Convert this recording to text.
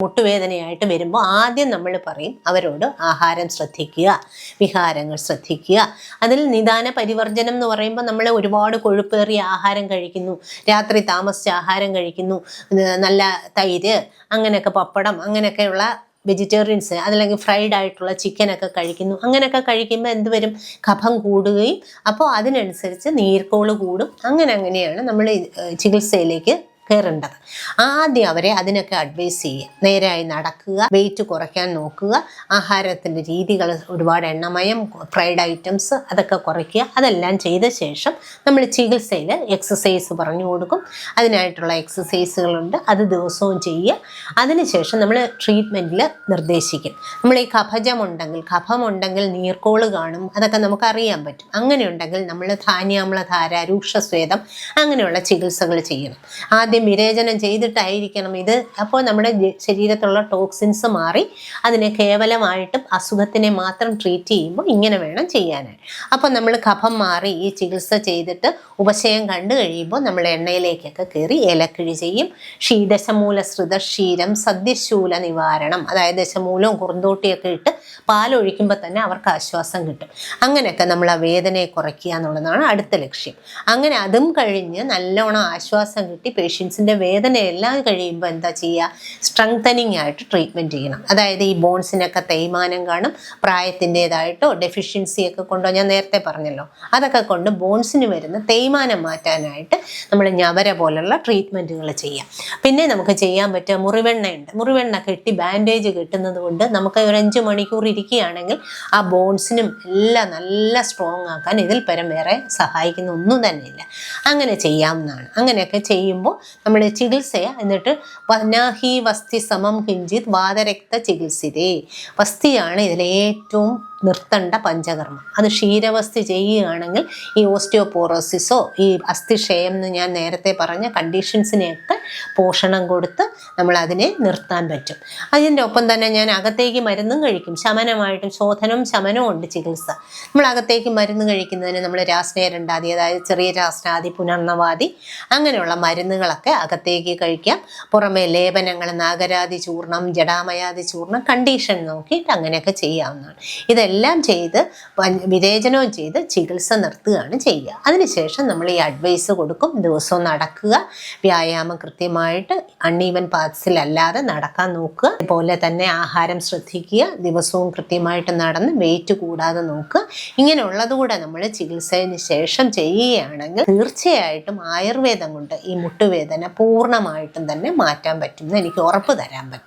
മുട്ടുവേദനയായിട്ട് വരുമ്പോൾ ആദ്യം നമ്മൾ പറയും അവരോട് ആഹാരം ശ്രദ്ധിക്കുക, വിഹാരങ്ങൾ ശ്രദ്ധിക്കുക. അതിൽ നിദാന പരിവർജനം എന്ന് പറയുമ്പോൾ നമ്മൾ ഒരുപാട് കൊഴുപ്പേറിയ ആഹാരം കഴിക്കുന്നു, രാത്രി താമസിച്ച് ആഹാരം കഴിക്കുന്നു, നല്ല തൈര് അങ്ങനെയൊക്കെ പപ്പടം അങ്ങനെയൊക്കെയുള്ള വെജിറ്റേറിയൻസ് അതല്ലെങ്കിൽ ഫ്രൈഡ് ആയിട്ടുള്ള ചിക്കനൊക്കെ കഴിക്കുന്നു. അങ്ങനെയൊക്കെ കഴിക്കുമ്പോൾ എന്ത് വരും? കഫം കൂടുകയും അപ്പോൾ അതിനനുസരിച്ച് നീർക്കോള് കൂടും. അങ്ങനെയാണ് നമ്മൾ ചികിത്സയിലേക്ക് കയറേണ്ടത്. ആദ്യം അവരെ അതിനൊക്കെ അഡ്വൈസ് ചെയ്യുക. നേരായി നടക്കുക, വെയിറ്റ് കുറയ്ക്കാൻ നോക്കുക, ആഹാരത്തിൻ്റെ രീതികൾ ഒരുപാട് എണ്ണമയം ഫ്രൈഡ് ഐറ്റംസ് അതൊക്കെ കുറയ്ക്കുക. അതെല്ലാം ചെയ്ത ശേഷം നമ്മൾ ചികിത്സയിൽ എക്സസൈസ് പറഞ്ഞു കൊടുക്കും. അതിനായിട്ടുള്ള എക്സസൈസുകളുണ്ട്, അത് ദിവസവും ചെയ്യുക. അതിനുശേഷം നമ്മൾ ട്രീറ്റ്മെൻറ്റിൽ നിർദ്ദേശിക്കും. നമ്മൾ ഈ കഫമുണ്ടെങ്കിൽ നീർക്കോള് കാണും, അതൊക്കെ നമുക്കറിയാൻ പറ്റും. അങ്ങനെയുണ്ടെങ്കിൽ നമ്മൾ ധാന്യാമ്ലധാര, രൂക്ഷസ്വേദം അങ്ങനെയുള്ള ചികിത്സകൾ ചെയ്യണം. ആദ്യം വിരേചനം ചെയ്തിട്ടായിരിക്കണം ഇത്. അപ്പോൾ നമ്മുടെ ശരീരത്തിലുള്ള ടോക്സിൻസ് മാറി അതിനെ കേവലമായിട്ടും അസുഖത്തിനെ മാത്രം ട്രീറ്റ് ചെയ്യുമ്പോൾ ഇങ്ങനെ വേണം ചെയ്യാനായി. അപ്പോൾ നമ്മൾ കഫം മാറി ഈ ചികിത്സ ചെയ്തിട്ട് ഉപശയം കണ്ടു കഴിയുമ്പോൾ നമ്മൾ എണ്ണയിലേക്കൊക്കെ കയറി ഏലക്കിഴി ചെയ്യും. ദശമൂല ശ്രുതക്ഷീരം സദ്യശൂല നിവാരണം, അതായത് ദശമൂലവും കുറുന്തോട്ടിയൊക്കെ ഇട്ട് പാലൊഴിക്കുമ്പോൾ തന്നെ അവർക്ക് ആശ്വാസം കിട്ടും. അങ്ങനെയൊക്കെ നമ്മൾ ആ വേദനയെ കുറയ്ക്കുക എന്നുള്ളതാണ് അടുത്ത ലക്ഷ്യം. അങ്ങനെ അതും കഴിഞ്ഞ് നല്ലോണം ആശ്വാസം കിട്ടി പേഷ്യൻസിൻ്റെ വേദനയെല്ലാം കഴിയുമ്പോൾ എന്താ ചെയ്യുക? സ്ട്രെങ്തനിങ് ആയിട്ട് ട്രീറ്റ്മെൻറ്റ് ചെയ്യണം. അതായത് ഈ ബോൺസിനൊക്കെ തേയ്മാനം കാണും, പ്രായത്തിൻ്റെതായിട്ടോ ഡെഫിഷ്യൻസിയൊക്കെ കൊണ്ടോ, ഞാൻ നേരത്തെ പറഞ്ഞല്ലോ, അതൊക്കെ കൊണ്ട് ബോൺസിന് വരുന്ന തേയ്മാനം മാറ്റാനായിട്ട് നമ്മൾ ഞവര പോലുള്ള ട്രീറ്റ്മെൻറ്റുകൾ ചെയ്യാം. പിന്നെ നമുക്ക് ചെയ്യാൻ പറ്റുക മുറിവെണ്ണയുണ്ട്. മുറിവെണ്ണ കെട്ടി ബാൻഡേജ് കെട്ടുന്നത് കൊണ്ട് നമുക്ക് ഒരു 5 മണിക്കൂർ ഇരിക്കുകയാണെങ്കിൽ ആ ബോൺസിനും എല്ലാം നല്ല സ്ട്രോങ് ആക്കാൻ ഇതിൽ പരം വേറെ സഹായിക്കുന്ന ഒന്നും തന്നെയില്ല. അങ്ങനെ ചെയ്യാവുന്നതാണ്. അങ്ങനെയൊക്കെ ചെയ്യുമ്പോൾ നമ്മൾ ചികിത്സയെ എന്നിട്ട് വനാഹി വസ്തി സമം കിഞ്ചിത് വാതരക്ത ചികിത്സിതേ, വസ്തിയാണ് ഇതിലേറ്റവും നിർത്തേണ്ട പഞ്ചകർമ്മം. അത് ക്ഷീരവസ്തി ചെയ്യുകയാണെങ്കിൽ ഈ ഓസ്റ്റിയോപോറോസിസോ ഈ അസ്ഥിക്ഷയം എന്ന് ഞാൻ നേരത്തെ പറഞ്ഞ കണ്ടീഷൻസിനെയൊക്കെ പോഷണം കൊടുത്ത് നമ്മൾ അതിനെ നിർത്താൻ പറ്റും. അതിൻ്റെ ഒപ്പം തന്നെ ഞാൻ അകത്തേക്ക് മരുന്നും കഴിക്കും. ശമനമായിട്ടും ശമനവും ഉണ്ട് ചികിത്സ. നമ്മൾ അകത്തേക്ക് മരുന്ന് കഴിക്കുന്നതിന് നമ്മൾ രാസ്നേരണ്ടാതി, അതായത് ചെറിയ രാസ്നാദി, പുനർനവാദി അങ്ങനെയുള്ള മരുന്നുകളൊക്കെ അകത്തേക്ക് കഴിക്കാം. പുറമെ ലേപനങ്ങൾ, നാഗരാതി ചൂർണം, ജടാമയാതി ചൂർണം കണ്ടീഷൻ നോക്കിയിട്ട് അങ്ങനെയൊക്കെ ചെയ്യാവുന്നതാണ്. ഇതെല്ലാം ചെയ്ത് വിരേചനവും ചെയ്ത് ചികിത്സ നിർത്തുകയാണ് ചെയ്യുക. അതിനുശേഷം നമ്മൾ ഈ അഡ്വൈസ് കൊടുക്കും. ദിവസവും നടക്കുക, വ്യായാമം കൃത്യമായിട്ട് അൺഈവൻ പാത്സിലല്ലാതെ നടക്കാൻ നോക്കുക. അതുപോലെ തന്നെ ആഹാരം ശ്രദ്ധിക്കുക, ദിവസവും കൃത്യമായിട്ട് നടന്ന് വെയിറ്റ് കൂടാതെ നോക്കുക. ഇങ്ങനെയുള്ളത് കൂടെ നമ്മൾ ചികിത്സയ്ക്ക് ശേഷം ചെയ്യുകയാണെങ്കിൽ തീർച്ചയായിട്ടും ആയുർവേദം കൊണ്ട് ഈ മുട്ടുവേദന പൂർണ്ണമായിട്ടും തന്നെ മാറ്റാൻ പറ്റുമെന്ന് എനിക്ക് ഉറപ്പ് തരാൻ പറ്റും.